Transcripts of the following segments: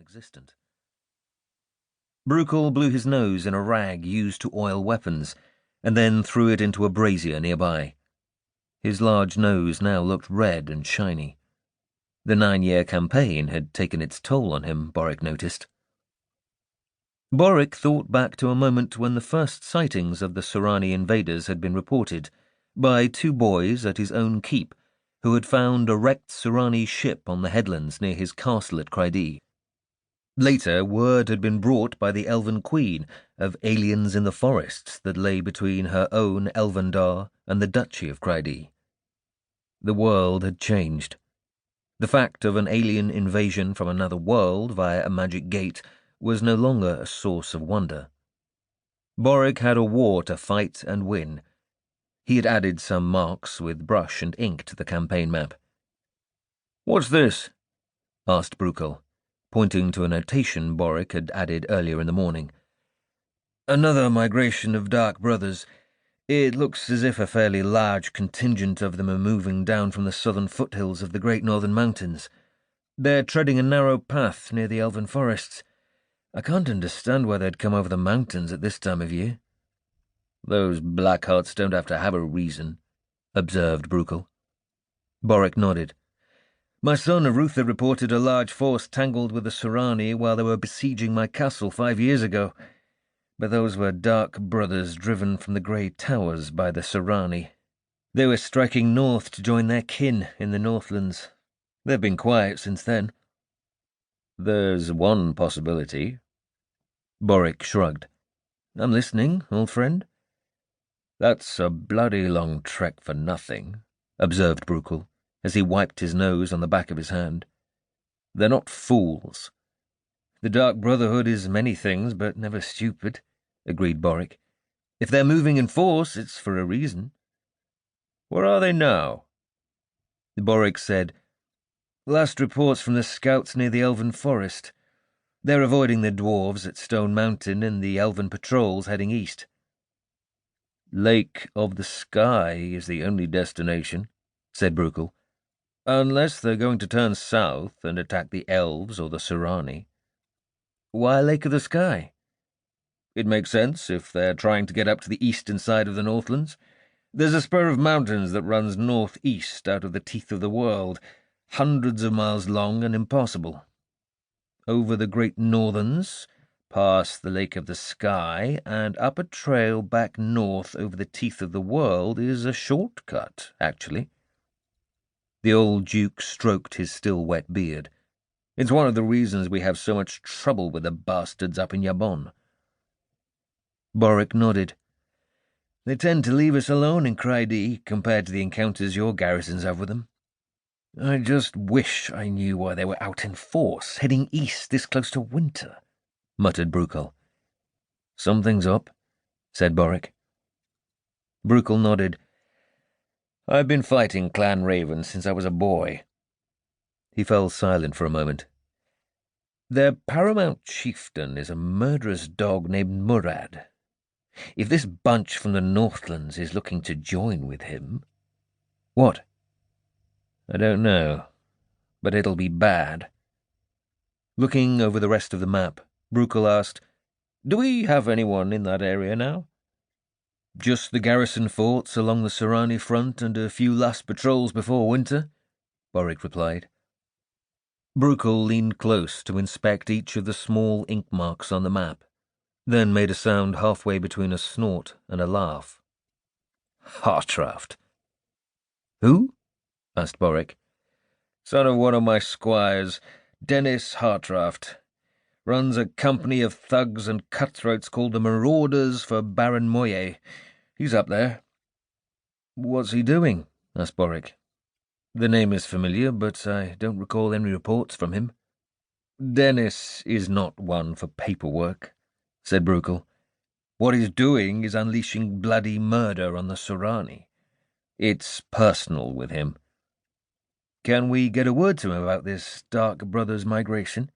non-existent. Brukel blew his nose in a rag used to oil weapons, and then threw it into a brazier nearby. His large nose now looked red and shiny. The 9-year campaign had taken its toll on him, Boric noticed. Boric thought back to a moment when the first sightings of the Tsurani invaders had been reported by 2 boys at his own keep who had found a wrecked Tsurani ship on the headlands near his castle at Cryde. Later, word had been brought by the Elven Queen of aliens in the forests that lay between her own Elvendar and the Duchy of Cryde. The world had changed. The fact of an alien invasion from another world via a magic gate was no longer a source of wonder. Boric had a war to fight and win. He had added some marks with brush and ink to the campaign map. "What's this?" asked Brukel, pointing to a notation Boric had added earlier in the morning. "Another migration of Dark Brothers. It looks as if a fairly large contingent of them are moving down from the southern foothills of the Great Northern Mountains. They're treading a narrow path near the Elven forests. I can't understand why they'd come over the mountains at this time of year." "Those Blackhearts don't have to have a reason," observed Brukel. Boric nodded. "My son Arutha reported a large force tangled with the Tsurani while they were besieging my castle 5 years ago. But those were Dark Brothers driven from the Grey Towers by the Tsurani. They were striking north to join their kin in the Northlands. They've been quiet since then." "There's one possibility." Boric shrugged. "I'm listening, old friend." "That's a bloody long trek for nothing," observed Brukel, as he wiped his nose on the back of his hand. "They're not fools." "The Dark Brotherhood is many things, but never stupid," agreed Boric. "If they're moving in force, it's for a reason." "Where are they now?" Boric said, "Last reports from the scouts near the Elven Forest. They're avoiding the dwarves at Stone Mountain and the Elven patrols heading east." "Lake of the Sky is the only destination," said Brukel, "unless they're going to turn south and attack the elves or the Tsurani." "Why Lake of the Sky?" "It makes sense if they're trying to get up to the eastern side of the Northlands. There's a spur of mountains that runs northeast out of the teeth of the world, hundreds of miles long and impassable. Over the Great Northerns, past the Lake of the Sky, and up a trail back north over the teeth of the world is a shortcut, actually." The old Duke stroked his still wet beard. "It's one of the reasons we have so much trouble with the bastards up in Yabon." Boric nodded. "They tend to leave us alone in Cryde compared to the encounters your garrisons have with them. I just wish I knew why they were out in force, heading east this close to winter," muttered Brukel. "Something's up," said Boric. Brukel nodded. "I've been fighting Clan Raven since I was a boy." He fell silent for a moment. "Their paramount chieftain is a murderous dog named Murad. If this bunch from the Northlands is looking to join with him—" "What?" "I don't know, but it'll be bad." Looking over the rest of the map, Brukel asked, "Do we have anyone in that area now?" "Just the garrison forts along the Tsurani front and a few last patrols before winter," Boric replied. Brukel leaned close to inspect each of the small ink marks on the map, then made a sound halfway between a snort and a laugh. "Hartraft." "Who?" asked Boric. "Son of one of my squires, Dennis Hartraft. Runs a company of thugs and cutthroats called the Marauders for Baron Moye. He's up there." "What's he doing?" asked Boric. "The name is familiar, but I don't recall any reports from him." "Dennis is not one for paperwork," said Brukel. "What he's doing is unleashing bloody murder on the Tsurani. It's personal with him." "Can we get a word to him about this Dark Brothers migration?"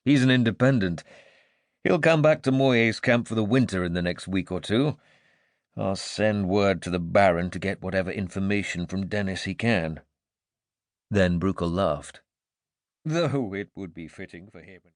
"He's an independent. He'll come back to Moye's camp for the winter in the next week or 2. I'll send word to the Baron to get whatever information from Dennis he can." Then Brukel laughed. "Though it would be fitting for him."